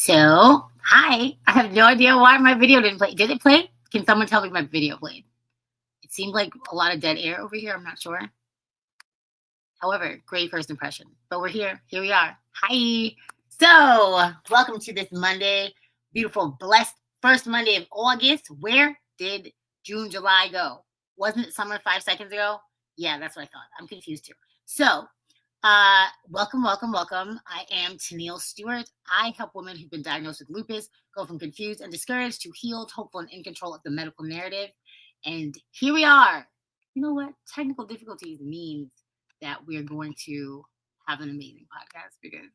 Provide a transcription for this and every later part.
So, hi. I have no idea why my video didn't play. Did it play? Can someone tell me if my video played? It seemed like a lot of dead air over here. I'm not sure. However, great first impression. But we're here. Here we are. Hi. So, welcome to this Monday. Beautiful, blessed first Monday of August. Where did June, July go? Wasn't it summer 5 seconds ago? Yeah, that's what I thought. I'm confused too. So, welcome. I am Tenille Stewart. I help women who've been diagnosed with lupus go from confused and discouraged to healed, hopeful, and in control of the medical narrative. And here we are. You know what? Technical difficulties means that we're going to have an amazing podcast because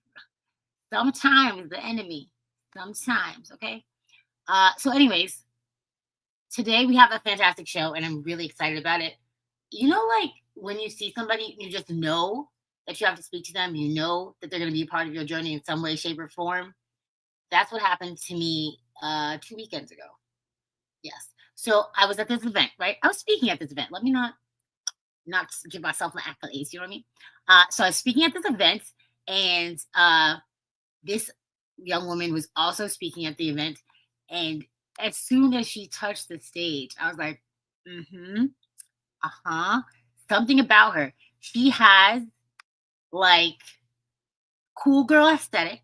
sometimes the enemy, sometimes, okay? So, today we have a fantastic show and I'm really excited about it. Like when you see somebody, you just know that you have to speak to them, you know that they're going to be a part of your journey in some way, shape, or form. That's what happened to me 2 weekends ago. Yes. So I was at this event, right? I was speaking at this event. Let me not give myself my accolades, you know what I mean? So I was speaking at this event, and this young woman was also speaking at the event. And as soon as she touched the stage, I was like, something about her. She has like cool girl aesthetic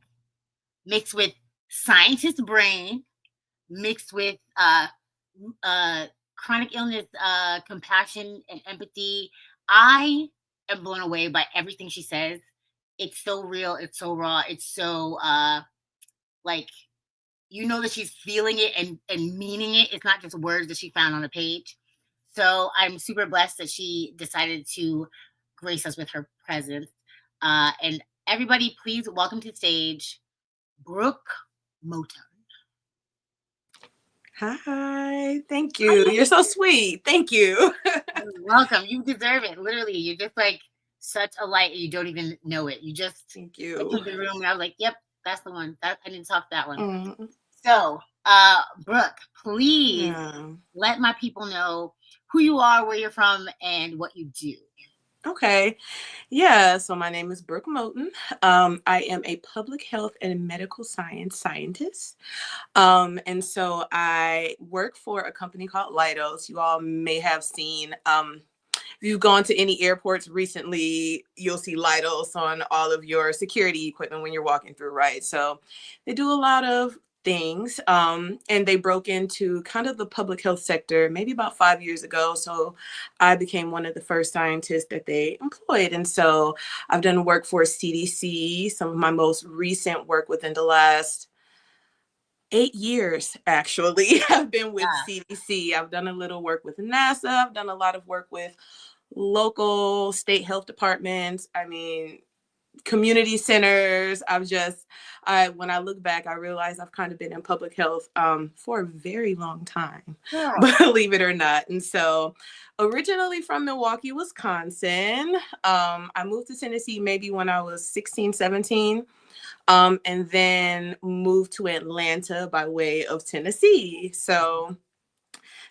mixed with scientist brain, mixed with chronic illness, compassion and empathy. I am blown away by everything she says. It's so real, it's so raw, it's so like that she's feeling it and meaning it. It's not just words that she found on a page. So I'm super blessed that she decided to grace us with her presence. And everybody, please welcome to stage Brooke Moton. Hi, thank you. You're so sweet. Thank you. You're welcome. You deserve it. Literally, you're just like such a light. You don't even know it. You just Thank you. entered the room, and I was like, "Yep, that's the one. I didn't talk that one." Mm. So, Brooke, please let my people know who you are, where you're from, and what you do. Okay. Yeah. So my name is Brooke Moton. I am a public health and medical science scientist. And so I work for a company called Leidos. You all may have seen. If you've gone to any airports recently, you'll see Leidos on all of your security equipment when you're walking through, right? So they do a lot of things, and they broke into kind of the public health sector maybe about 5 years ago. So I became one of the first scientists that they employed. And so I've done work for CDC. Some of my most recent work within the last 8 years, actually, I've been with CDC. I've done a little work with NASA. I've done a lot of work with local state health departments. I mean, community centers. When I look back, I realize I've kind of been in public health for a very long time, believe it or not. And so originally from Milwaukee, Wisconsin, I moved to Tennessee maybe when I was 16, 17. And then moved to Atlanta by way of Tennessee. So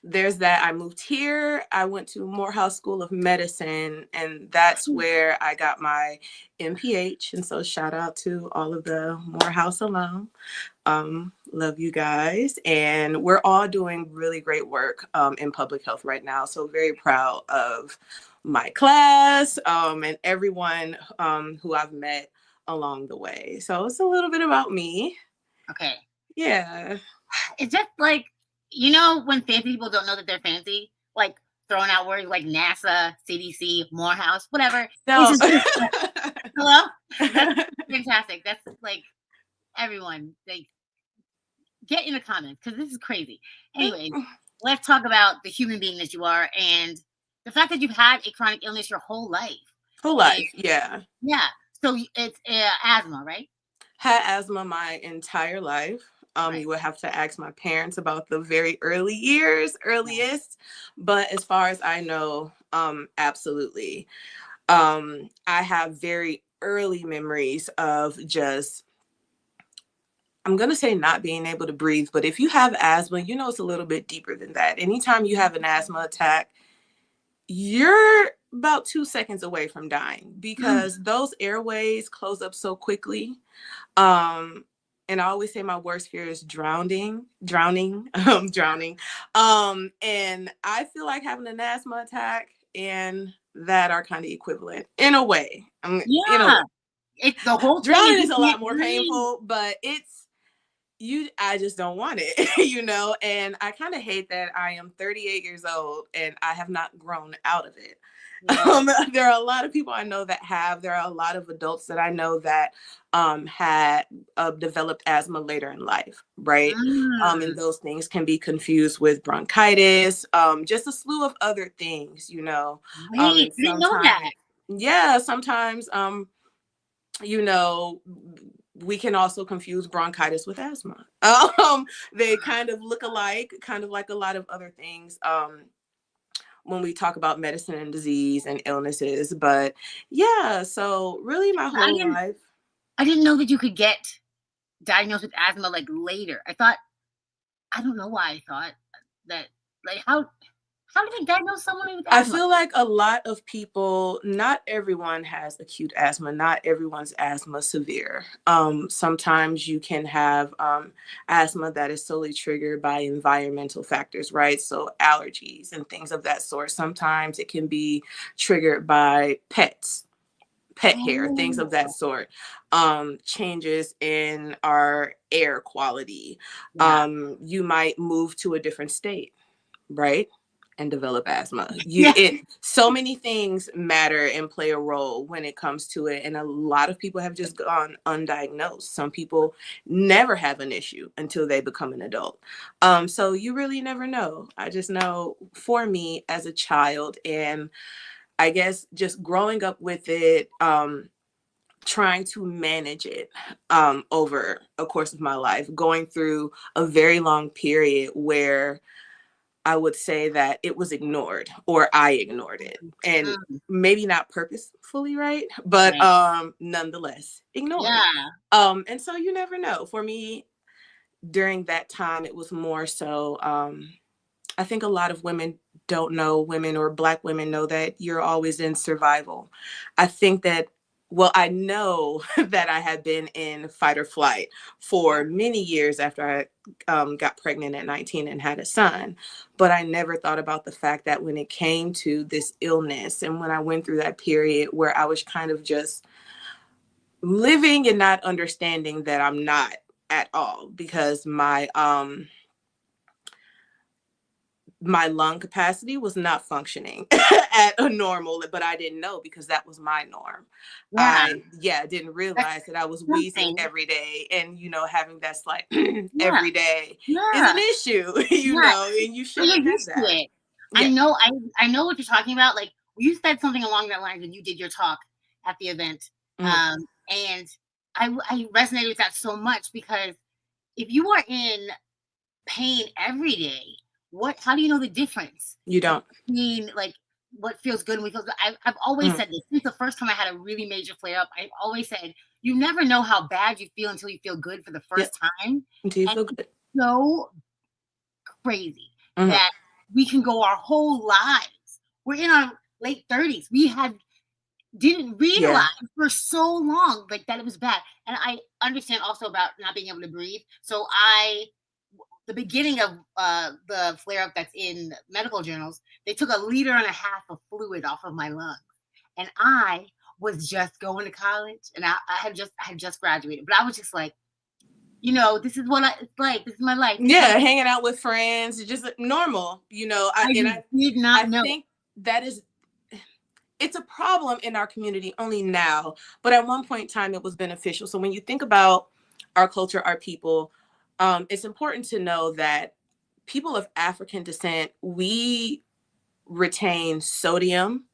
there's that. I moved here. I went to Morehouse School of Medicine, and that's where I got my MPH. And so shout out to all of the Morehouse alum. Love you guys. And we're all doing really great work in public health right now. So very proud of my class and everyone who I've met along the way. So it's a little bit about me. Okay. Yeah. It's just like, when fancy people don't know that they're fancy, like throwing out words like NASA, CDC, Morehouse, whatever. No. Hello? That's fantastic. That's like everyone, like, get in the comments because this is crazy. Anyways, let's talk about the human being that you are and the fact that you've had a chronic illness your whole life. Yeah. Yeah. So it's asthma, right? Had asthma my entire life. Right. You would have to ask my parents about the very earliest. But as far as I know, absolutely. I have very early memories of just, I'm going to say not being able to breathe. But if you have asthma, it's a little bit deeper than that. Anytime you have an asthma attack, you're about 2 seconds away from dying because those airways close up so quickly. And I always say my worst fear is drowning. And I feel like having an asthma attack and that are kind of equivalent in a way. In a Yeah. way. The whole thing is Drowning you is a lot can't more breathe. painful, but I just don't want it, and I kind of hate that I am 38 years old and I have not grown out of it. Yeah. There are a lot of people I know that there are a lot of adults that I know that had developed asthma later in life, right? And Mm. those things can be confused with bronchitis, just a slew of other things, Wait, and I didn't know that. sometimes you know, we can also confuse bronchitis with asthma. They kind of look alike, kind of like a lot of other things when we talk about medicine and disease and illnesses. But yeah, so really my I whole didn't life. I didn't know that you could get diagnosed with asthma like later. I don't know why I thought that, like, how do they diagnose someone with I asthma? feel like a lot of people, not everyone has acute asthma, not everyone's asthma severe. Sometimes you can have asthma that is solely triggered by environmental factors, right? So allergies and things of that sort. Sometimes it can be triggered by pet hair, things of that Oh, sort. Changes in our air quality. yeah. You might move to a different state, right? And develop asthma. Yeah. So many things matter and play a role when it comes to it. And a lot of people have just gone undiagnosed. Some people never have an issue until they become an adult. So you really never know. I just know for me as a child, and I guess just growing up with it, trying to manage it over a course of my life, going through a very long period where I would say that it was ignored or I ignored it, and Mm, maybe not purposefully, right? But right. nonetheless ignored. Yeah. And so you never know. For me, during that time, it was more so I think a lot of women don't know, women or Black women know that you're always in survival. I think that, well, I know that I had been in fight or flight for many years after I got pregnant at 19 and had a son. But I never thought about the fact that when it came to this illness and when I went through that period where I was kind of just living and not understanding that I'm not at all, because my lung capacity was not functioning at a normal, but I didn't know because that was my norm. Yeah. Didn't That's realize that I was wheezing something. every day, and having that slight Yeah. every day is an Yeah. issue, Yeah. and you So you're shouldn't have used to that. it. I Yeah. know I know what you're talking about. Like, you said something along that line when you did your talk at the event. Mhm. And I resonated with that so much because if you are in pain every day, how do you know the difference? You Like, don't. between, like, what feels good and what feels good? I've always Mhm. said this since the first time I had a really major flare up. I've always said you never know how bad you feel until you feel good for the Yeah. first time. Until you And feel it's good. so crazy Mhm. that we can go our whole lives. We're in our late 30s. Didn't Yeah. realize for so long like that it was bad. And I understand also about not being able to breathe. So the beginning of the flare up that's in medical journals, they took 1.5 liters of fluid off of my lungs, and I was just going to college, and I had just graduated, but I was just like, this is what it's like. This is my life. This is my. Yeah, hanging out with friends, just normal, I just did I not know. think that is it's a problem in our community only now, but at one point in time it was beneficial. So when you think about our culture, our people, it's important to know that people of African descent, we retain sodium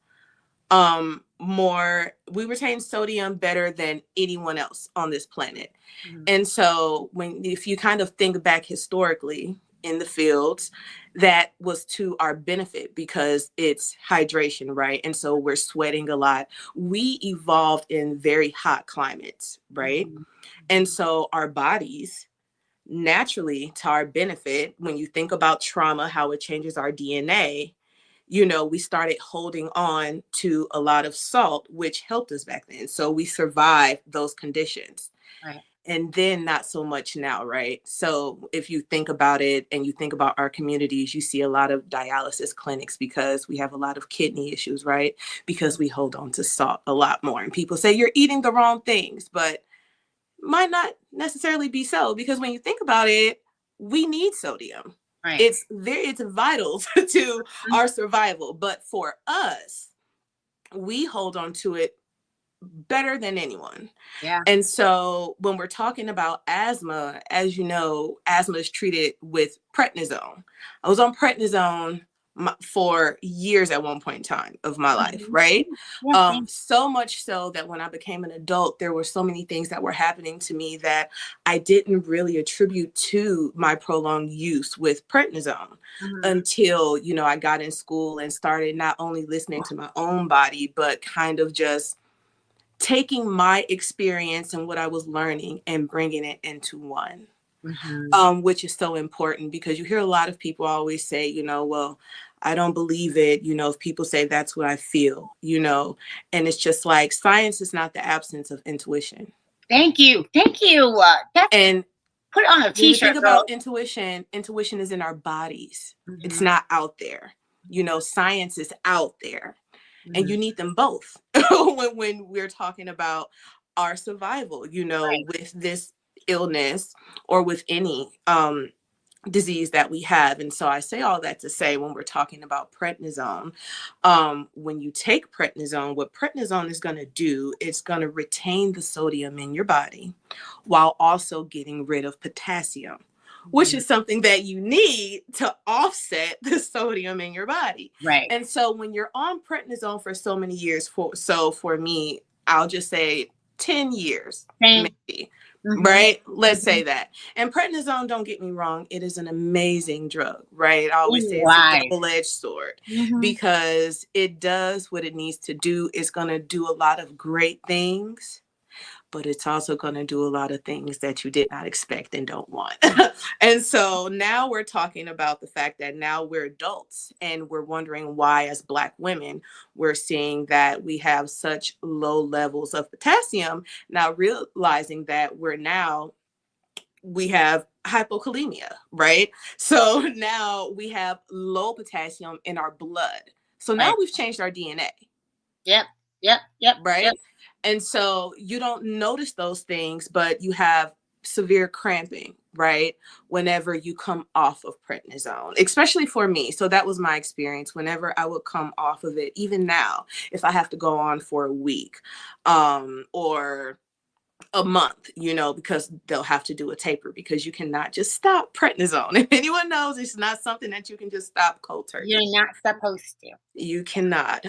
we retain sodium better than anyone else on this planet. Mhm. And so if you kind of think back historically in the fields, that was to our benefit because it's hydration, right? And so we're sweating a lot. We evolved in very hot climates, right? Mhm. And Mhm. so our bodies naturally, to our benefit, when you think about trauma, how it changes our DNA, we started holding on to a lot of salt, which helped us back then. So we survived those conditions. Right. And then not so much now, right? So if you think about it and you think about our communities, you see a lot of dialysis clinics because we have a lot of kidney issues, right? Because we hold on to salt a lot more. And people say you're eating the wrong things, but might not necessarily be so, because when you think about it, we need sodium. Right. It's vital to our survival. But for us, we hold on to it better than anyone. Yeah. And so when we're talking about asthma, as you know, asthma is treated with prednisone. I was on prednisone for years at one point in time of my life, right? Yeah, So much so that when I became an adult, there were so many things that were happening to me that I didn't really attribute to my prolonged use with prednisone until, you know, I got in school and started not only listening to my own body, but kind of just taking my experience and what I was learning and bringing it into one. Which is so important, because you hear a lot of people always say, you know, well, I don't believe it, you know, if people say that's what I feel, you know, and it's just like, science is not the absence of intuition. Thank you. And put it on a t-shirt. Think about intuition is in our bodies. It's not out there. You know, science is out there. And you need them both when we're talking about our survival, you know, with this illness or with any disease that we have. And so I say all that to say, when we're talking about prednisone, when you take prednisone, what prednisone is going to do, it's going to retain the sodium in your body while also getting rid of potassium, which is something that you need to offset the sodium in your body. Right. And so when you're on prednisone for so many years, for me, I'll just say 10 years, maybe. Right? Let's say that. And prednisone, don't get me wrong, it is an amazing drug, right? I always say it's a double-edged sword, because it does what it needs to do. It's going to do a lot of great things, but it's also going to do a lot of things that you did not expect and don't want. And so now we're talking about the fact that now we're adults and we're wondering why, as Black women, we're seeing that we have such low levels of potassium, now realizing that we have hypokalemia, right? So now we have low potassium in our blood. So now we've changed our DNA. Yep. Right. Yep. And so you don't notice those things, but you have severe cramping, right? Whenever you come off of prednisone, especially for me. So that was my experience. Whenever I would come off of it, even now, if I have to go on for a week, or a month, you know, because they'll have to do a taper, because you cannot just stop prednisone. If anyone knows, it's not something that you can just stop cold turkey. You're not supposed to. You cannot.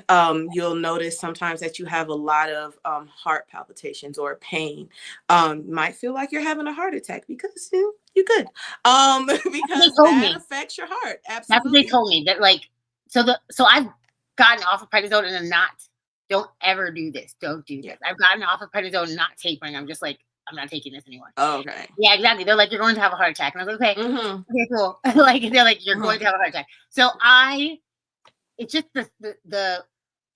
You'll notice sometimes that you have a lot of heart palpitations or pain. Might feel like you're having a heart attack because you're good. Because that affects your heart. Absolutely. That's what they told me. That like, so I've gotten off of prednisone and I'm not. Don't ever do this. Don't do this. I've gotten off of prednisone, not tapering. I'm just like, I'm not taking this anymore. Oh, okay. Yeah, exactly. They're like, you're going to have a heart attack. And I was like, okay, okay, cool. Like, they're like, you're going to have a heart attack. So it's just the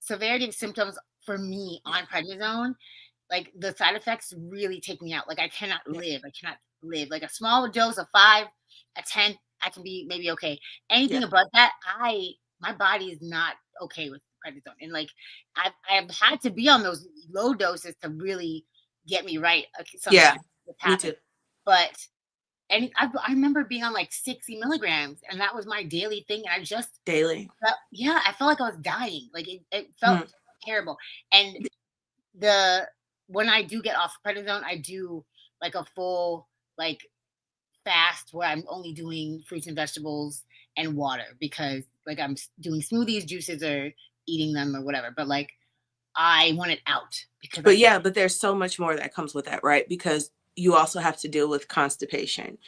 severity of symptoms for me on prednisone. Like, the side effects really take me out. Like, I cannot live. Like, a small dose of 5, a 10, I can be maybe okay. Anything above that, my body is not okay with prednisone. And like, I've had to be on those low doses to really get me right. Yeah, me too. But I remember being on like 60 milligrams, and that was my daily thing. And I just daily. I felt like I was dying. Like, it felt terrible. And when I do get off prednisone, I do like a full like fast where I'm only doing fruits and vegetables and water, because like I'm doing smoothies, juices, or eating them or whatever. But like, I want it out because. But there's so much more that comes with that, right? Because you also have to deal with constipation.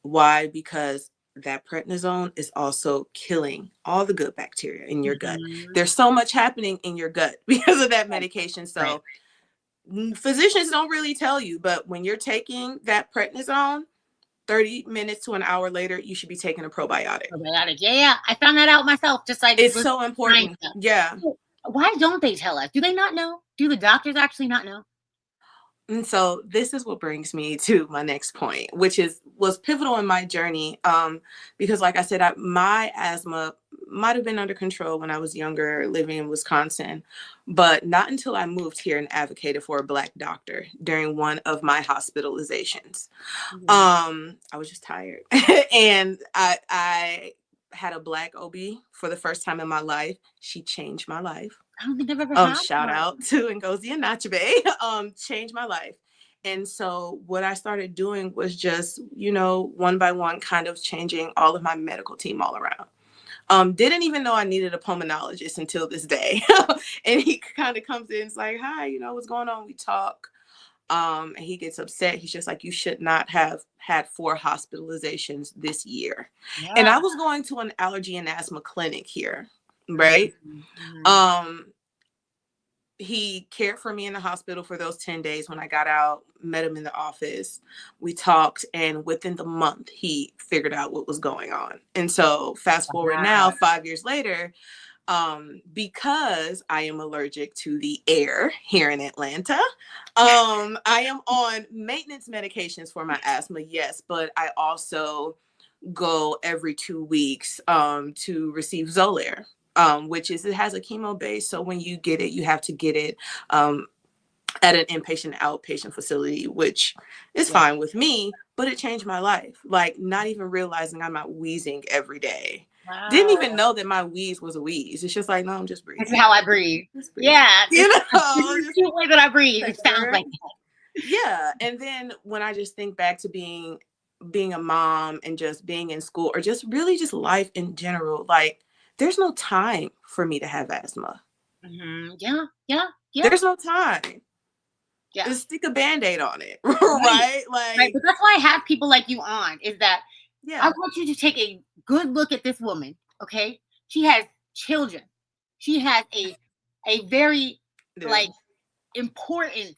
Why? Because that prednisone is also killing all the good bacteria in your gut. There's so much happening in your gut because of that medication. So physicians don't really tell you, but when you're taking that prednisone, 30 minutes to an hour later, you should be taking a probiotic. Yeah. I found that out myself. Just like, it's so important. Yeah. Why don't they tell us? Do they not know? Do the doctors actually not know? And so this is what brings me to my next point, which was pivotal in my journey. Because like I said, my asthma might have been under control when I was younger, living in Wisconsin, but not until I moved here and advocated for a Black doctor during one of my hospitalizations. Mhm. I was just tired, and I had a Black OB for the first time in my life. She changed my life. I don't think I've ever had Shout one. out to Ngozi and Nachabe. Changed my life. And so what I started doing was just, one by one, kind of changing all of my medical team all around. Didn't even know I needed a pulmonologist until this day. And he kind of comes in and is like, hi, what's going on? We talk. And he gets upset. He's just like, you should not have had 4 hospitalizations this year. And Yeah. I was going to an allergy and asthma clinic here, right? Mhm. Um, he cared for me in the hospital for those 10 days. When I got out, met him in the office, we talked, and within the month he figured out what was going on. And so fast forward now, Wow. 5 years later, because I am allergic to the air here in Atlanta, I am on maintenance medications for my asthma, yes, but I also go every 2 weeks to receive Xolair, which it has a chemo base. So when you get it, you have to get it at an inpatient outpatient facility, which is Yeah. fine with me, but it changed my life. Like, not even realizing I'm not wheezing every day. Didn't Wow. even know that my wheeze was a wheeze. It's just like, no, I'm just This breathing. is how I breathe. Just breathing. Yeah. This Just is the way that I breathe. It sounds like yeah. And then when I just think back to being a mom and just being in school, or just really just life in general, like, there's no time for me to have asthma. Yeah. Yeah. Yeah. There's no time. Yeah. Just stick a band-aid on it. Right. Right? Right. Like, But that's why I have people like you on, is that I yeah. want you to take a good look at this woman. Okay. She has children. She has a very like Dude. important,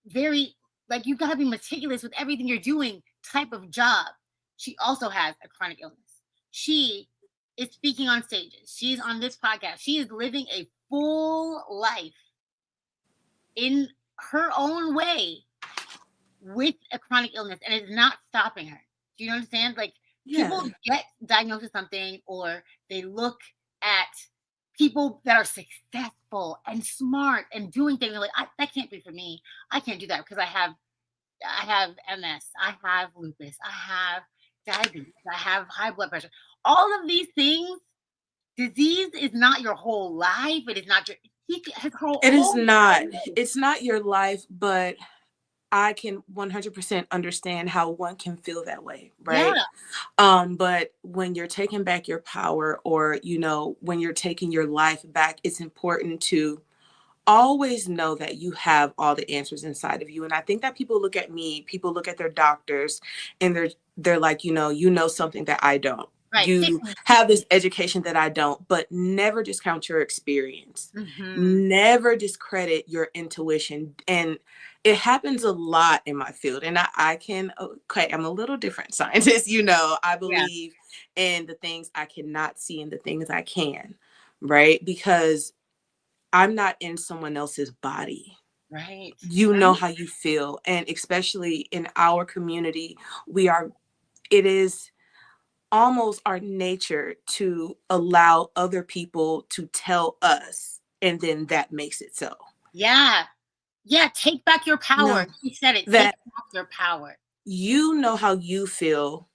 very like you gotta be meticulous with everything you're doing type of job. She also has a chronic illness. She is speaking on stages. She's on this podcast. She is living a full life in her own way with a chronic illness, and it's not stopping her. Do you understand? Like, Yeah. people get diagnosed with something, or they look at people that are successful and smart and doing things. They're like, that can't be for me. I can't do that because I have MS, I have lupus, I have diabetes, I have high blood pressure. All of these things, disease is not your whole life. It is not your his whole It is whole not. life. It's not your life, but I can 100% understand how one can feel that way, Yeah, right? But when you're taking back your power, or when you're taking your life back, it's important to always know that you have all the answers inside of you. And I think that people look at their doctors, and they're like, something that I don't. right. Fix You me, fix have this me. education that I don't, but never discount your experience. Mhm. Never discredit your intuition. And it happens a lot in my field. And I'm a little different scientist, I Yeah, believe in the things I cannot see and the things I can, right? Because I'm not in someone else's body. right, You know right. how you feel. And especially in our community, it is almost our nature to allow other people to tell us, and then that makes it so. Yeah, yeah, take back your power. No, She said it, take that back your power. you know how you feel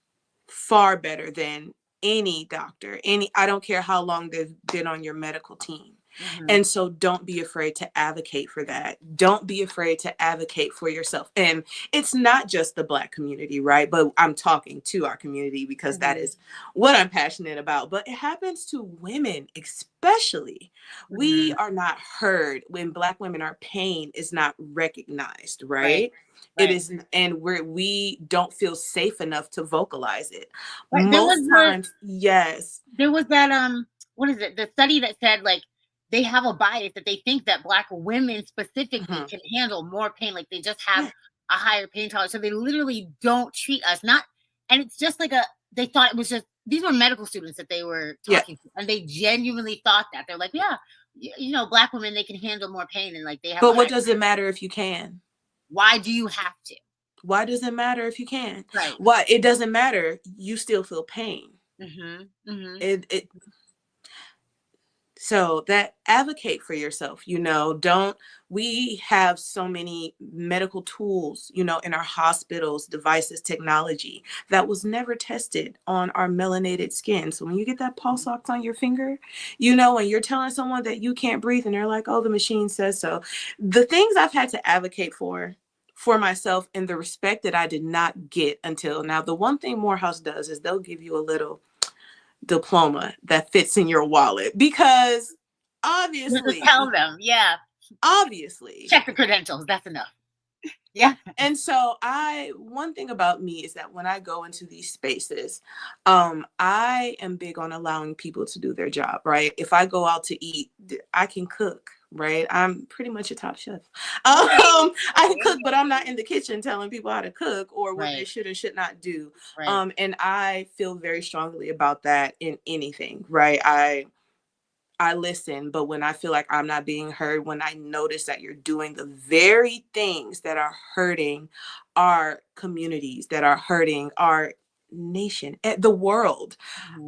far better than any doctor, I don't care how long they've been on your medical team. Mhm, And so don't be afraid to advocate for that. Don't be afraid to advocate for yourself. And it's not just the Black community, right? But I'm talking to our community because that mhm, is what I'm passionate about. But it happens to women, especially. We mhm. are not heard when Black women, our pain is not recognized, Right, right? It right, is, and we don't feel safe enough to vocalize it. right. Most times, yes. There was that what is it? The study that said like they have a bias that they think that Black women specifically Mhm. can handle more pain, like they just have Yeah. a higher pain tolerance. So they literally don't treat us. Not and it's just like they thought it was just these were medical students that they were Yeah. talking to, and they genuinely thought that. They're like, yeah, Black women, they can handle more pain, and like they have a But what higher does it matter if you can? Why do you have to? Why does it matter if you can? Right. Why it doesn't matter? You still feel pain. It So that advocate for yourself, don't we have so many medical tools, in our hospitals, devices, technology that was never tested on our melanated skin. So when you get that pulse ox on your finger, and you're telling someone that you can't breathe and they're like, oh, the machine says so. The things I've had to advocate for myself and the respect that I did not get until now. The one thing Morehouse does is they'll give you a little diploma that fits in your wallet, because obviously Tell them, yeah. Obviously. Check the credentials. That's enough. Yeah. And so one thing about me is that when I go into these spaces, I am big on allowing people to do their job, right? If I go out to eat, I can cook, right? I'm pretty much a top chef. I can cook, but I'm not in the kitchen telling people how to cook or what they should or should not do. Right. And I feel very strongly about that in anything, right? I listen, but when I feel like I'm not being heard, when I notice that you're doing the very things that are hurting our communities, that are hurting our nation, the world,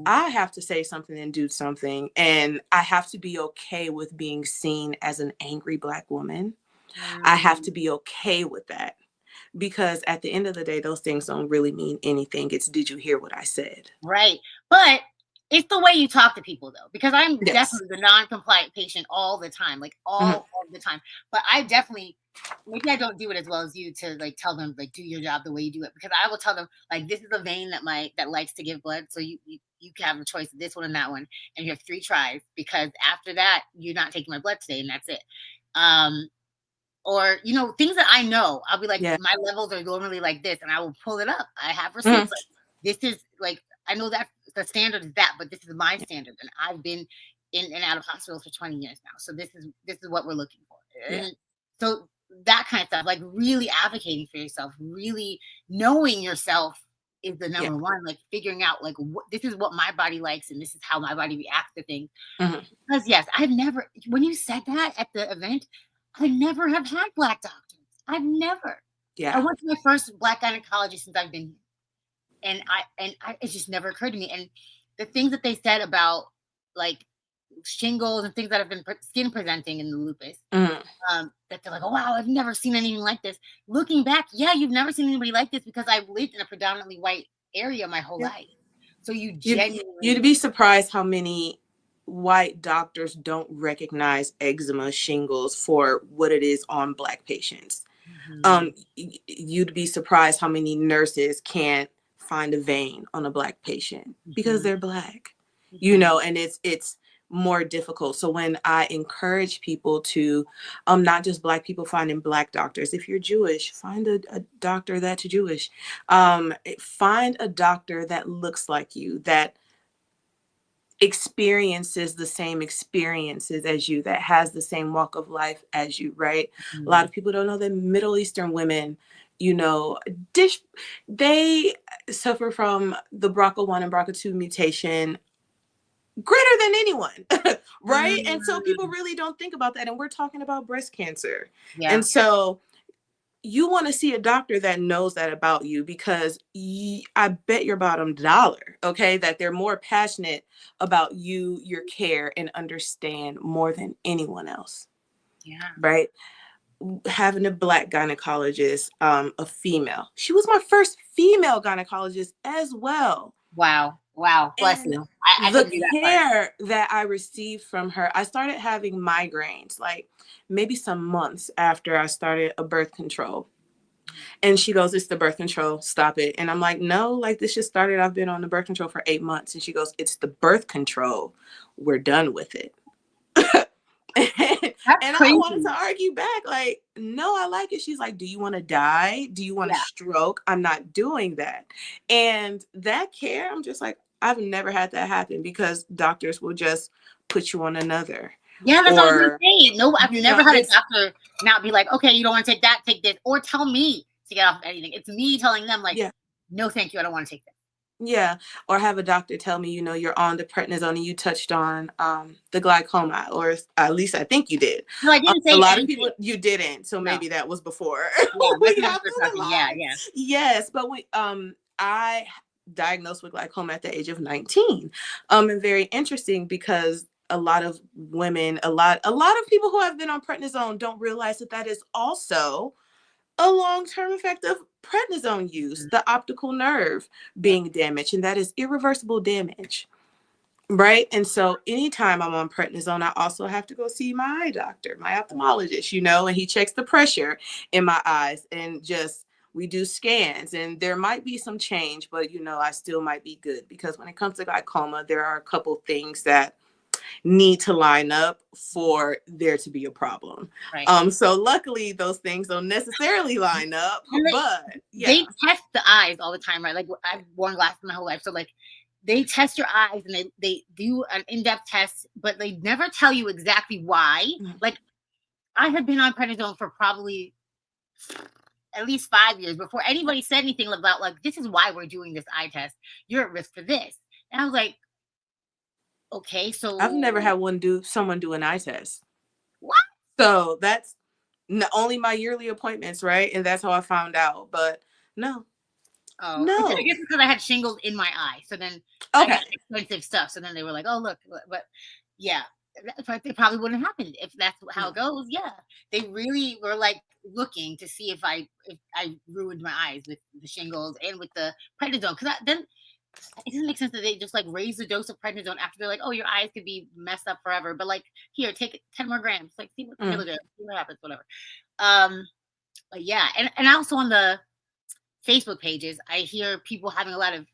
I have to say something and do something. And I have to be okay with being seen as an angry Black woman. I have to be okay with that, because at the end of the day, those things don't really mean anything. It's, did you hear what I said? Right. But it's the way you talk to people, though, because I'm definitely the non-compliant patient all the time, like all the time. But I definitely, maybe I don't do it as well as you to like tell them like do your job the way you do it, because I will tell them like this is a vein that likes to give blood, so you can have a choice of this one and that one, and you have 3 tries, because after that you're not taking my blood today, and that's it. Or things that I know, I'll be like, my levels are normally like this, and I will pull it up. I have receipts. Like, this is like, I know that the standard is that, but this is my standard, and I've been in and out of hospitals for 20 years now, so this is what we're looking for. And so that kind of stuff, like really advocating for yourself, really knowing yourself is the number one. Like figuring out like this is what my body likes, and this is how my body reacts to things. Because yes, I've never. When you said that at the event, I never have had Black doctors. I've never. I went to my first Black gynecologist since I've been here. And it just never occurred to me. And the things that they said about like shingles and things that have been skin presenting in the lupus, that they're like, oh wow, I've never seen anything like this. Looking back, you've never seen anybody like this, because I've lived in a predominantly white area my whole life. So you'd be surprised how many white doctors don't recognize eczema, shingles for what it is on Black patients. You'd be surprised how many nurses can't find a vein on a Black patient because they're Black, and it's more difficult. So when I encourage people to, not just Black people finding Black doctors, if you're Jewish, find a doctor that's Jewish, find a doctor that looks like you, that experiences the same experiences as you, that has the same walk of life as you, right? A lot of people don't know that Middle Eastern women, they suffer from the BRCA1 and BRCA2 mutation greater than anyone, right? And so people really don't think about that. And we're talking about breast cancer. And so you want to see a doctor that knows that about you, because I bet your bottom dollar, okay, that they're more passionate about you, your care, and understand more than anyone else. Right? Having a Black gynecologist, a female. She was my first female gynecologist as well. Wow. Bless you. The care that I received from her, I started having migraines like maybe some months after I started a birth control. And she goes, it's the birth control, stop it. And I'm like, no, like this just started. I've been on the birth control for 8 months. And she goes, it's the birth control. We're done with it. And I wanted to argue back, like, no, I like it. She's like, do you want to die? Do you want to stroke? I'm not doing that. And that care, I'm just like, I've never had that happen, because doctors will just put you on another. Yeah, that's what I was saying. No, I've never had a doctor not be like, okay, you don't want to take that, take this, or tell me to get off of anything. It's me telling them like, no, thank you, I don't want to take that. Yeah, or have a doctor tell me, you're on the prednisone and you touched on the glaucoma, or at least I think you did. No, I didn't A say lot of anything. people, you didn't, so No. maybe that was before Yeah, we recognize happened for talking. Yeah, alive. yeah. Yes, but I diagnosed with glaucoma at the age of 19. And very interesting because a lot of women, a lot of people who have been on prednisone don't realize that that is also a long-term effect of prednisone use, the optical nerve Yep. being damaged, and that is irreversible damage. Right. And so anytime I'm on prednisone, I also have to go see my eye doctor, my ophthalmologist, and he checks the pressure in my eyes, and just we do scans, and there might be some change, but I still might be good, because when it comes to glaucoma, there are a couple things that need to line up for there to be a problem. Right. So luckily those things don't necessarily line up, but yeah. They test the eyes all the time, right? Like, I've worn glasses my whole life, so like they test your eyes and they do an in-depth test, but they never tell you exactly why. Mhm. Like, I had been on prednisone for probably at least 5 years before anybody said anything about, like, this is why we're doing this eye test. You're at risk for this. And I was like, okay, I've never so had someone do an eye test. what? So that's only my yearly appointments, right? And that's how I found out. But no. Oh, I No. guess because I had shingles in my eye. So then I Okay. got expensive stuff. So then they were like, oh, look, but yeah, it probably wouldn't have happened if that's how it goes. Yeah. They really were like looking to see if I ruined my eyes with the shingles and with the prednisone. Because then it doesn't make sense that they just like raise the dose of prednisone after they're like, oh, your eyes could be messed up forever. But like, here, take 10 more grams. Like, see what milligrams, see what happens, whatever. But yeah, and also on the Facebook pages, I hear people having a lot of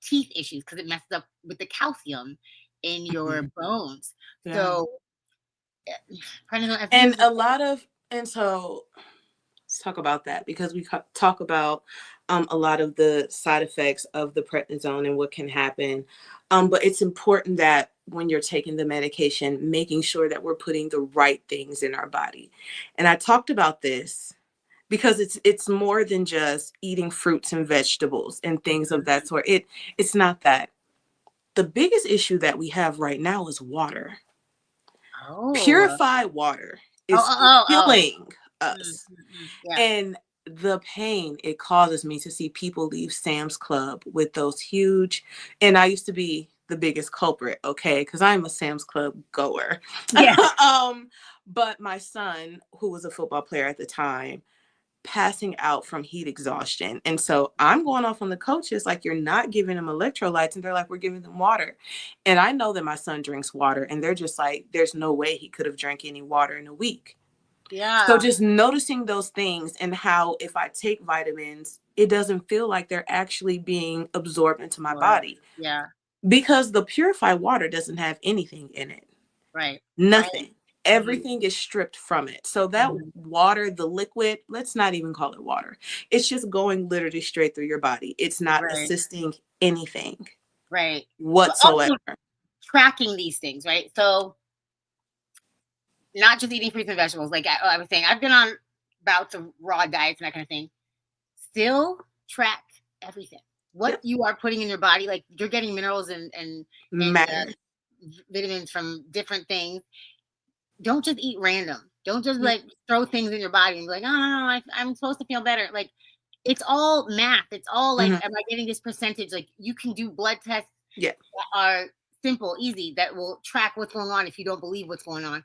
teeth issues because it messes up with the calcium in your bones. Yeah. So, and a lot of, and so let's talk about that, because we talk about a lot of the side effects of the prednisone and what can happen. But it's important that when you're taking the medication, making sure that we're putting the right things in our body. And I talked about this because it's more than just eating fruits and vegetables and things of that sort. It's not that. The biggest issue that we have right now is water. Purified water is killing us. Yeah. And the pain it causes me to see people leave Sam's Club with those huge, and I used to be the biggest culprit, okay, because I'm a Sam's Club goer. Yeah. But my son, who was a football player at the time, passing out from heat exhaustion. And so I'm going off on the coaches, like, you're not giving them electrolytes. And they're like, we're giving them water. And I know that my son drinks water, and they're just like, there's no way he could have drank any water in a week. Yeah. So just noticing those things, and how if I take vitamins, it doesn't feel like they're actually being absorbed into my body. Yeah. Because the purified water doesn't have anything in it. Right. Nothing. Right. Everything is stripped from it. So that water, the liquid, let's not even call it water. It's just going literally straight through your body. It's not assisting anything. Right. Whatsoever. Tracking these things, right? So not just eating fruits and vegetables. Like I was saying, I've been on bouts of raw diets and that kind of thing. Still track everything. What you are putting in your body, like you're getting minerals and vitamins from different things. Don't just eat random. Don't just like throw things in your body and be like, oh, no, I'm supposed to feel better. Like, it's all math. It's all like, am I getting this percentage? Like, you can do blood tests that are simple, easy, that will track what's going on if you don't believe what's going on.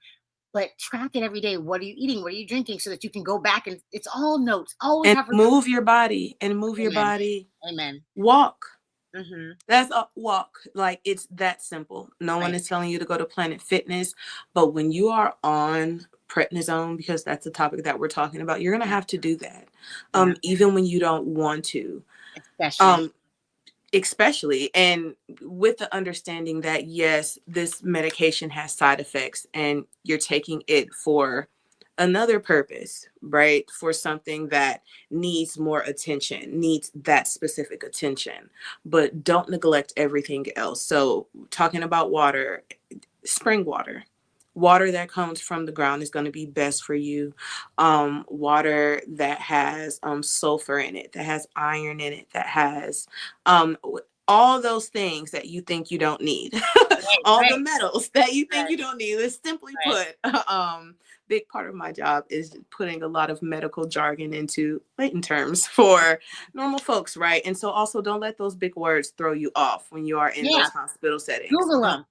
But track it every day. What are you eating? What are you drinking? So that you can go back, and it's all notes. Always and have move your body and move your body. Amen. Walk. That's a walk. Like, it's that simple. No one is telling you to go to Planet Fitness, but when you are on prednisone, because that's the topic that we're talking about, you're gonna have to do that. Even when you don't want to. Especially, and with the understanding that yes, this medication has side effects, and you're taking it for another purpose, right? For something that needs more attention, needs that specific attention, but don't neglect everything else. So talking about water, spring water that comes from the ground is going to be best for you. Water that has sulfur in it, that has iron in it, that has all those things that you think you don't need, all the metals that you think you don't need. Let's simply put, big part of my job is putting a lot of medical jargon into latent terms for normal folks, right? And so also don't let those big words throw you off when you are in those hospital settings. Google them.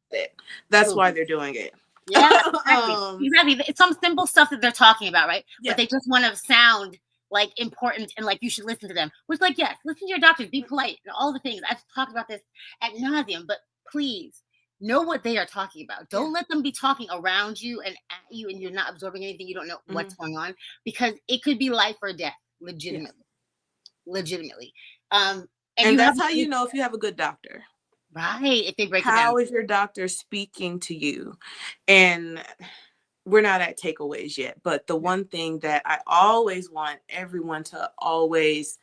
That's why they're doing it. Yeah, exactly. It's some simple stuff that they're talking about, right? But they just want to sound like important and like you should listen to them. Which, like, yes, listen to your doctors, be polite, and all the things. I've talked about this ad nauseum, but please know what they are talking about. Don't let them be talking around you and at you, and you're not absorbing anything. You don't know what's going on, because it could be life or death, legitimately. And that's how you know if you have a good doctor. Right. If they break it down. How is your doctor speaking to you? And we're not at takeaways yet, but the one thing that I always want everyone to always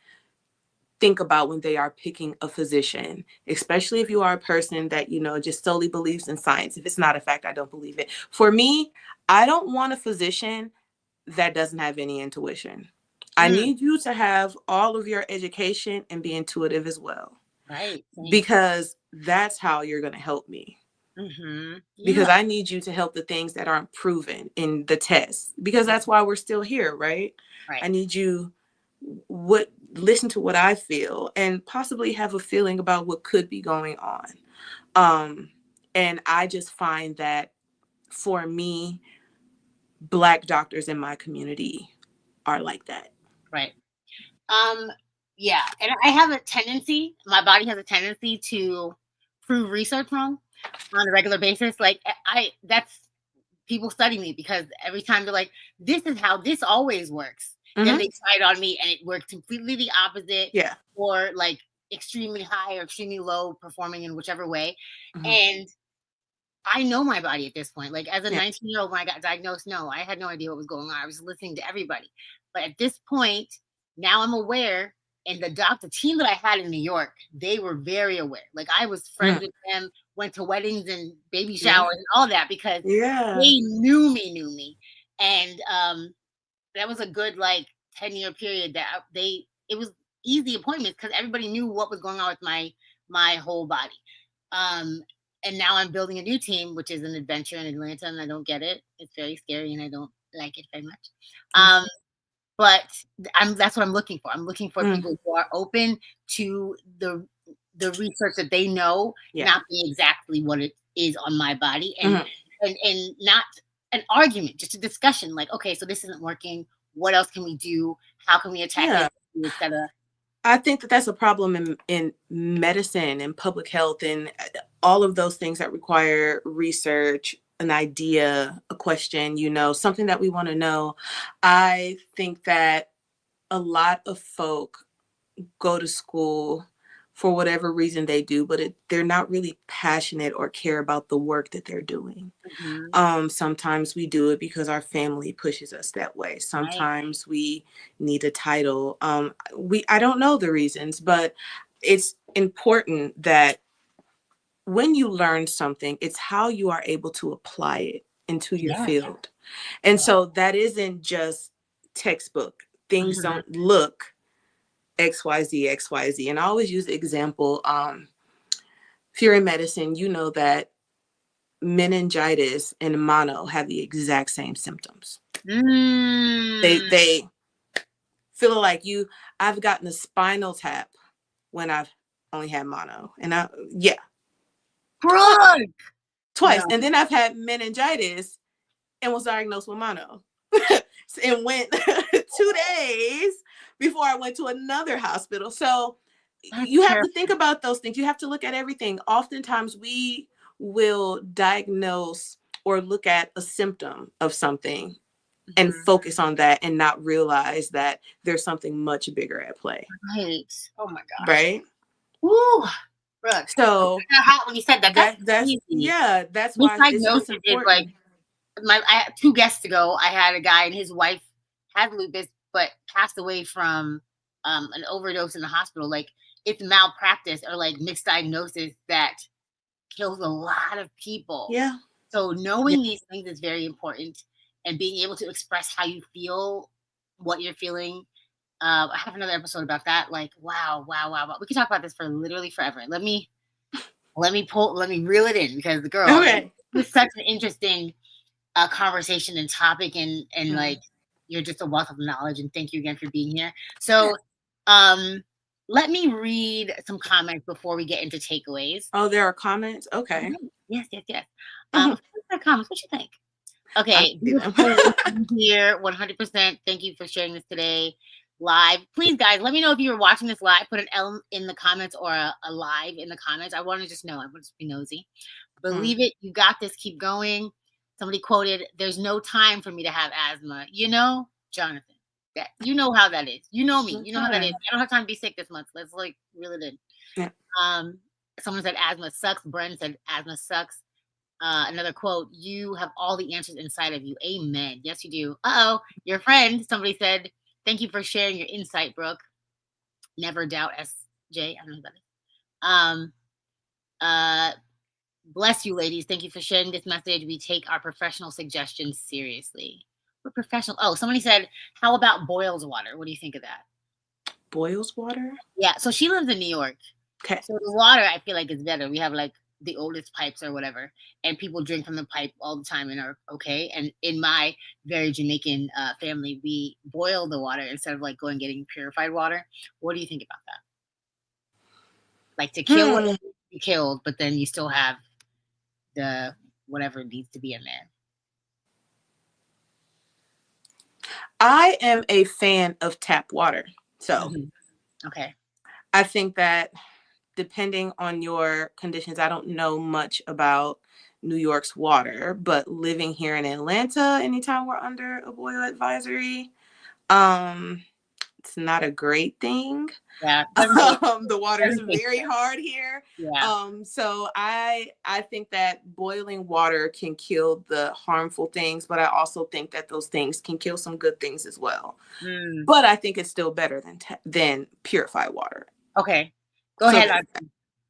think about when they are picking a physician, especially if you are a person that, you know, just solely believes in science. If it's not a fact, I don't believe it. For me, I don't want a physician that doesn't have any intuition. I need you to have all of your education and be intuitive as well. Right. Because that's how you're going to help me. Because I need you to help the things that aren't proven in the test, because that's why we're still here, right? I need you listen to what I feel and possibly have a feeling about what could be going on. And I just find that for me, Black doctors in my community are like that. Right. Yeah. And I have a tendency, my body has a tendency to prove research wrong on a regular basis. Like that's people study me, because every time they're like, this is how this always works. Then they try it on me and it works completely the opposite. Yeah. Or like extremely high or extremely low performing in whichever way. And I know my body at this point. Like as a 19-year-old, when I got diagnosed, no, I had no idea what was going on. I was listening to everybody. But at this point, now I'm aware. And the team that I had in New York, they were very aware. Like I was friends with them, went to weddings and baby showers and all that, because they knew me. And that was a good like 10-year period that it was easy appointments, because everybody knew what was going on with my whole body. And now I'm building a new team, which is an adventure in Atlanta, and I don't get it. It's very scary, and I don't like it very much. But that's what I'm looking for. I'm looking for people who are open to the research that they know, not being exactly what it is on my body, and not an argument, just a discussion. Like, okay, so this isn't working. What else can we do? How can we attack it, etc. I think that's a problem in medicine and public health and all of those things that require research, an idea, a question, you know, something that we want to know. I think that a lot of folk go to school for whatever reason they do, but they're not really passionate or care about the work that they're doing. Sometimes we do it because our family pushes us that way. Sometimes we need a title. I don't know the reasons, but it's important that when you learn something, it's how you are able to apply it into your field. And so that isn't just textbook. Things don't look XYZ, XYZ. And I always use the example, if you're in medicine, you know that meningitis and mono have the exact same symptoms. They feel like I've gotten a spinal tap when I've only had mono. And twice. And then I've had meningitis and was diagnosed with mono. And went 2 days before I went to another hospital. So you have to think about those things. You have to look at everything. Oftentimes we will diagnose or look at a symptom of something and focus on that and not realize that there's something much bigger at play. Right. Oh my gosh. Right? Woo. Brooke. So hot when you said that. That's why it's important. Like I had 2 guests ago, I had a guy and his wife had lupus, but passed away from an overdose in the hospital. Like it's malpractice or like mixed diagnosis that kills a lot of people. Yeah. So knowing these things is very important, and being able to express how you feel, what you're feeling, I have another episode about that. Like, wow, wow, wow, wow. We could talk about this for literally forever. Let me reel it in because the girl, Okay. this is such an interesting conversation and topic, and like you're just a wealth of knowledge. And thank you again for being here. So, um, let me read some comments before we get into takeaways. Oh, there are comments. Okay. Yes, yes, yes. Of course, there are comments. What you think? I Okay, see them. beautiful here, 100%. Thank you for sharing this today live. Please, guys, let me know if you were watching this live. Put an L in the comments or a live in the comments. I want to just know. I want to just be nosy. Believe it. You got this. Keep going. Somebody quoted, "There's no time for me to have asthma." You know, Jonathan. That you know how that is. You know me. You know how that is. I don't have time to be sick this month. Let's like reel it in. Yeah. Someone said asthma sucks. Bren said asthma sucks. Another quote, "You have all the answers inside of you." Amen. Yes, you do. Your friend, somebody said, "Thank you for sharing your insight, Brooke. Never doubt SJ." I don't know who that is. Bless you, ladies. Thank you for sharing this message. We take our professional suggestions seriously. We're professional. Oh, somebody said, "How about boils water?" What do you think of that? Boils water? Yeah. So she lives in New York. Okay. So the water, I feel like, is better. We have like the oldest pipes or whatever, and people drink from the pipe all the time and are okay. And in my very Jamaican family, we boil the water instead of like going getting purified water. What do you think about that? Like to kill what needs to be killed, but then you still have the whatever needs to be in there. I am a fan of tap water. So Okay. I think that depending on your conditions, I don't know much about New York's water, but living here in Atlanta, anytime we're under a boil advisory, it's not a great thing. Yeah. The water is very hard here. Yeah. So I think that boiling water can kill the harmful things, but I also think that those things can kill some good things as well. But I think it's still better than purified water. Okay. Go ahead.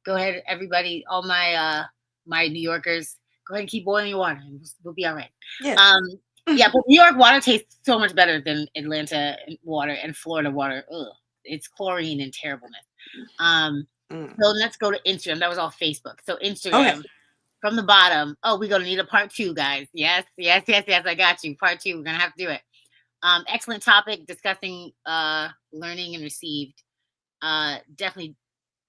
Go ahead, everybody. All my my New Yorkers, go ahead and keep boiling your water. We'll be all right. Yeah. Yeah, but New York water tastes so much better than Atlanta water and Florida water. Ugh, it's chlorine and terribleness. So let's go to Instagram. That was all Facebook. So Instagram from the bottom. Oh, we're gonna need a part 2, guys. Yes, yes, yes, yes. I got you. Part 2. We're gonna have to do it. Excellent topic discussing learning and received. Definitely.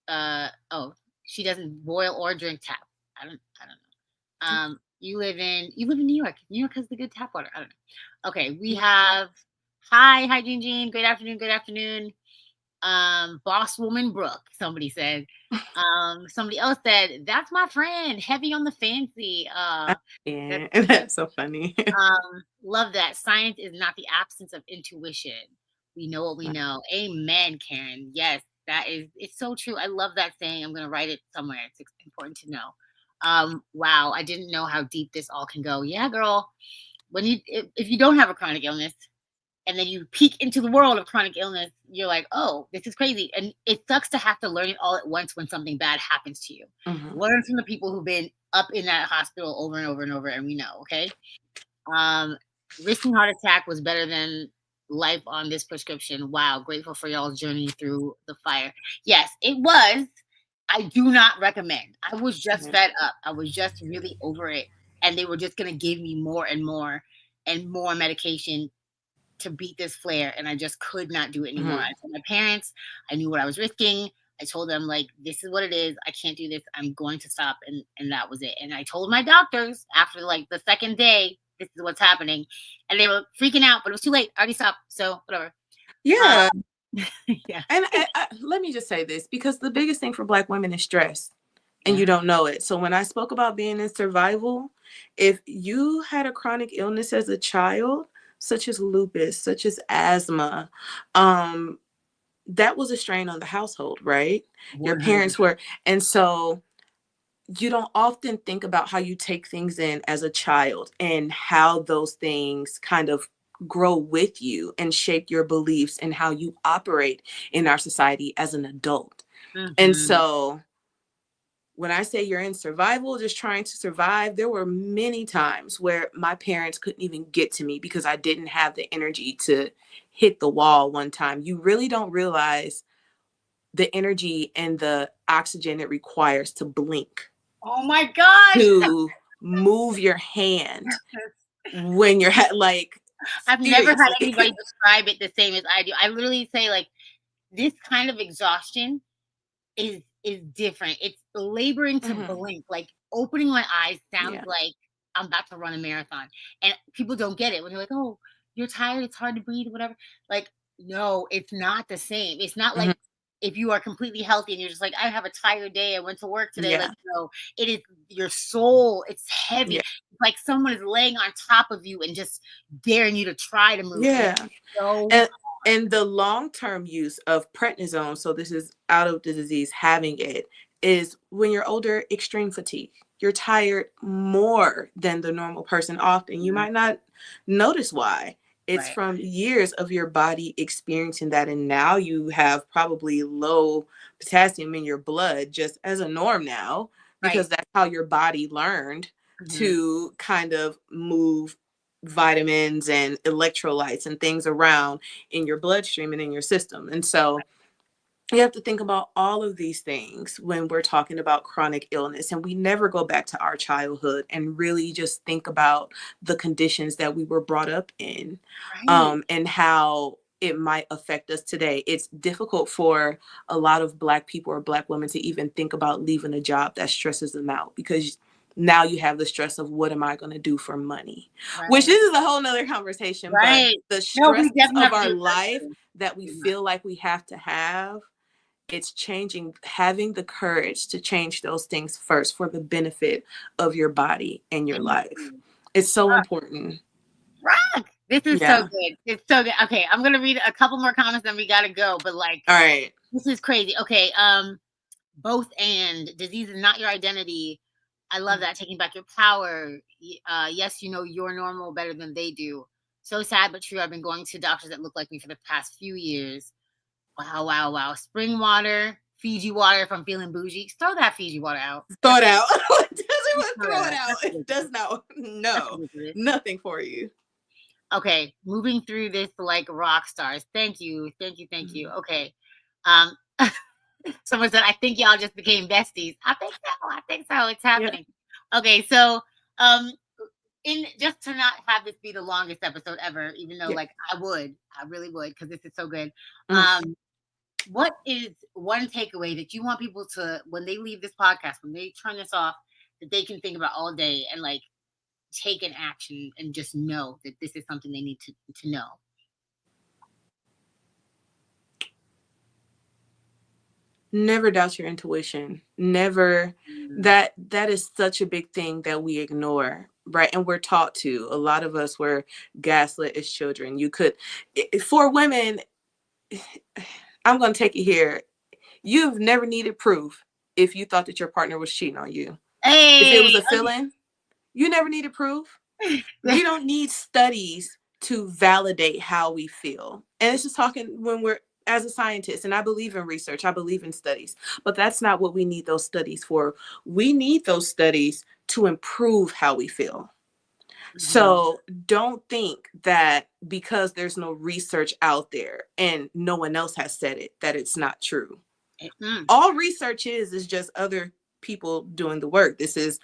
Oh, she doesn't boil or drink tap. I don't know. You live in New York. New York has the good tap water. I don't know. Okay, we have hi Jean. Good afternoon. Boss woman Brooke, somebody said. Somebody else said, "That's my friend, heavy on the fancy." Yeah, that's so funny. Love that. Science is not the absence of intuition. We know what we know. Amen, Karen. Yes, it's so true. I love that saying. I'm gonna write it somewhere. It's important to know. Wow, I didn't know how deep this all can go. Yeah, girl. If you don't have a chronic illness and then you peek into the world of chronic illness, you're like, oh, this is crazy. And it sucks to have to learn it all at once when something bad happens to you. Learn from the people who've been up in that hospital over and over and over, and we know, okay? Risking heart attack was better than life on this prescription. Wow, grateful for y'all's journey through the fire. Yes, it was. I do not recommend. I was just fed up. I was just really over it. And they were just going to give me more and more medication to beat this flare. And I just could not do it anymore. I told my parents, I knew what I was risking. I told them, like, this is what it is. I can't do this. I'm going to stop. And that was it. And I told my doctors after like the second day, this is what's happening. And they were freaking out, but it was too late. I already stopped. So whatever. Yeah. Yeah. And let me just say this, because the biggest thing for Black women is stress, and you don't know it. So when I spoke about being in survival, if you had a chronic illness as a child, such as lupus, such as asthma, that was a strain on the household, right? 100%. Your parents were. And so you don't often think about how you take things in as a child and how those things kind of grow with you and shape your beliefs and how you operate in our society as an adult. And so when I say you're in survival, just trying to survive, there were many times where my parents couldn't even get to me because I didn't have the energy to hit the wall one time. You really don't realize the energy and the oxygen it requires to blink, Oh my gosh. to move your hand when you're like, I've never had seriously. anybody describe it the same as I do. I literally say, like, this kind of exhaustion is different. It's laboring to blink. Like, opening my eyes sounds Yeah. like I'm about to run a marathon. And people don't get it when they're like, "Oh, you're tired, it's hard to breathe," whatever. Like, no, it's not the same. It's not like if you are completely healthy and you're just like, "I have a tired day, I went to work today." Yeah. Like, no, it is your soul. It's heavy. Yeah. It's like someone is laying on top of you and just daring you to try to move. Yeah. So And the long-term use of prednisone, so this is out of the disease having it, is when you're older, extreme fatigue. You're tired more than the normal person often. You might not notice why. It's right. from years of your body experiencing that. And now you have probably low potassium in your blood just as a norm now, because Right. that's how your body learned to kind of move vitamins and electrolytes and things around in your bloodstream and in your system. And so you have to think about all of these things when we're talking about chronic illness. And we never go back to our childhood and really just think about the conditions that we were brought up in, Right. and how it might affect us today. It's difficult for a lot of Black people or Black women to even think about leaving a job that stresses them out, because now you have the stress of, what am I going to do for money? Which Right. this is a whole nother conversation, but Right. the No, we stresses definitely of have to our do life it. that we feel like we have to have, it's changing, having the courage to change those things first for the benefit of your body and your life. It's so important. Rock. This is so Yeah. good. It's so good. Okay, I'm gonna read a couple more comments, then we gotta go. But like, All right. this is crazy. Okay, both and disease is not your identity. I love that. Taking back your power. Yes, you know you're normal better than they do. So sad but true. I've been going to doctors that look like me for the past few years. Wow, wow, wow. Spring water, Fiji water. If I'm feeling bougie, throw that Fiji water out. Throw it out. It doesn't even Throw throw that it out. out. That's It does ridiculous. not. That's No, ridiculous. nothing for you. Okay, moving through this like rock stars. Thank you, thank you, thank you. Okay, um, someone said, "I think y'all just became besties." I think so. I think so. It's Yeah. happening. Okay, so um, in just to not have this be the longest episode ever, even though Yeah. like I really would, because this is so good. Mm. What is one takeaway that you want people to, when they leave this podcast, when they turn this off, that they can think about all day and like take an action and just know that this is something they need to know? Never doubt your intuition. Never. That is such a big thing that we ignore, right? And we're taught to. A lot of us were gaslit as children. You could, for women, I'm going to take it here. You've never needed proof if you thought that your partner was cheating on you. If it was Hey, a feeling, you never needed proof. We don't need studies to validate how we feel. And it's just talking when we're, as a scientist, and I believe in research, I believe in studies, but that's not what we need those studies for. We need those studies to improve how we feel. So don't think that because there's no research out there and no one else has said it, that it's not true. All research is just other people doing the work. This is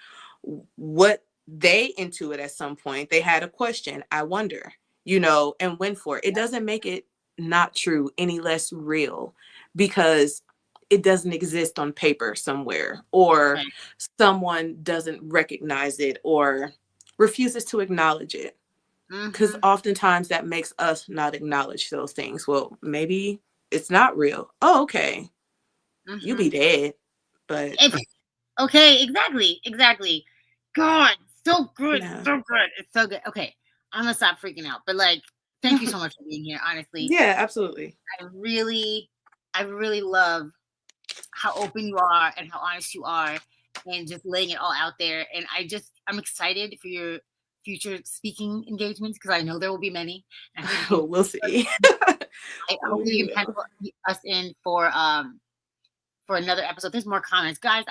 what they intuit at some point. They had a question, I wonder, and went for it. It doesn't make it not true any less real, because it doesn't exist on paper somewhere, or someone doesn't recognize it or refuses to acknowledge it. Because oftentimes that makes us not acknowledge those things. Well, maybe it's not real. Oh, okay. You be dead. But okay, exactly. God, so good, yeah. so good. It's so good. Okay, I'm gonna stop freaking out. But like, thank you so much for being here. Honestly, Yeah, absolutely. I really love how open you are and how honest you are, and just laying it all out there. And I'm excited for your future speaking engagements, because I know there will be many. And I hope We'll see. I hope you can pencil us in for for another episode. There's more comments, guys.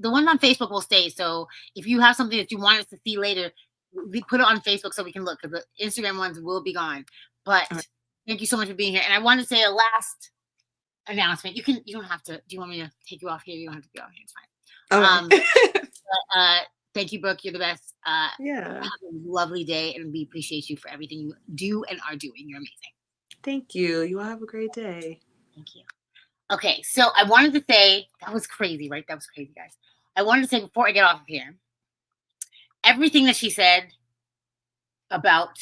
The one on Facebook will stay. So if you have something that you want us to see later, we put it on Facebook so we can look, because the Instagram ones will be gone. But thank you so much for being here. And I want to say a last announcement. You don't have to. Do you want me to take you off here? You don't have to be off here. It's fine. But, thank you, Brooke. You're the best. Yeah. Have a lovely day, and we appreciate you for everything you do and are doing. You're amazing. Thank you. You all have a great day. Thank you. Okay, so I wanted to say, that was crazy, right? That was crazy, guys. I wanted to say before I get off of here, everything that she said about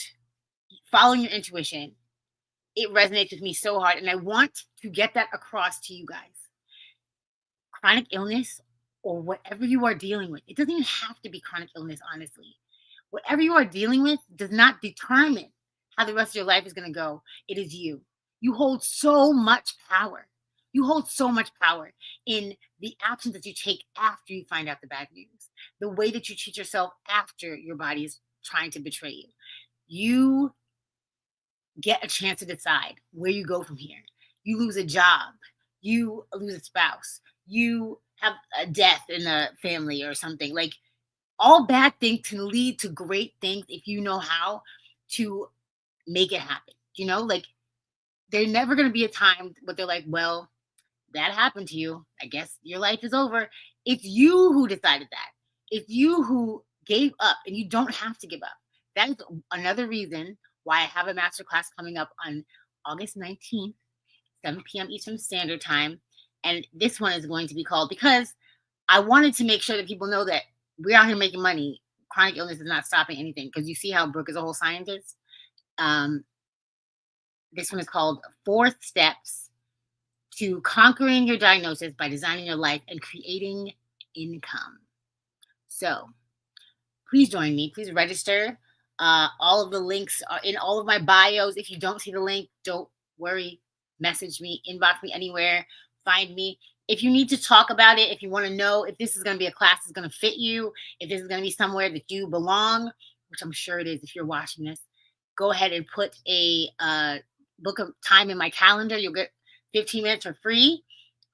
following your intuition, it resonates with me so hard. And I want to get that across to you guys. Chronic illness, or whatever you are dealing with, it doesn't even have to be chronic illness, honestly. Whatever you are dealing with does not determine how the rest of your life is going to go. It is you. You hold so much power. You hold so much power in the actions that you take after you find out the bad news, the way that you treat yourself after your body is trying to betray you. You get a chance to decide where you go from here. You lose a job. You lose a spouse. You have a death in the family or something. Like, all bad things can lead to great things if you know how to make it happen. You know, like, there's never going to be a time where they're like, well, that happened to you. I guess your life is over. It's you who decided that. It's you who gave up, and you don't have to give up. That is another reason why I have a masterclass coming up on August 19th, 7 p.m. Eastern Standard Time. And this one is going to be called, because I wanted to make sure that people know that we're out here making money. Chronic illness is not stopping anything, because you see how Brooke is a whole scientist. This one is called 4 Steps to Conquering Your Diagnosis by Designing Your Life and Creating Income. So please join me. Please register. All of the links are in all of my bios. If you don't see the link, don't worry. Message me, inbox me anywhere. Find me. If you need to talk about it, if you want to know if this is going to be a class that's going to fit you, if this is going to be somewhere that you belong, which I'm sure it is if you're watching this, go ahead and put a book of time in my calendar. You'll get 15 minutes for free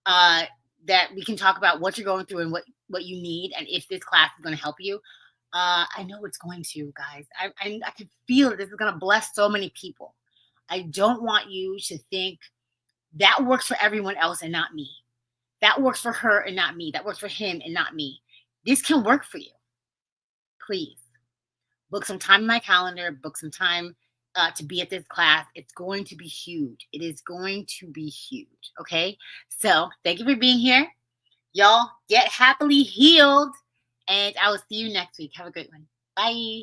that we can talk about what you're going through and what you need, and if this class is going to help you. I know it's going to, guys. I can feel it. This is going to bless so many people. I don't want you to think that works for everyone else and not me. That works for her and not me. That works for him and not me. This can work for you. Please book some time in my calendar. Book some time to be at this class. It's going to be huge. It is going to be huge. Okay. So thank you for being here. Y'all get happily healed. And I will see you next week. Have a great one. Bye.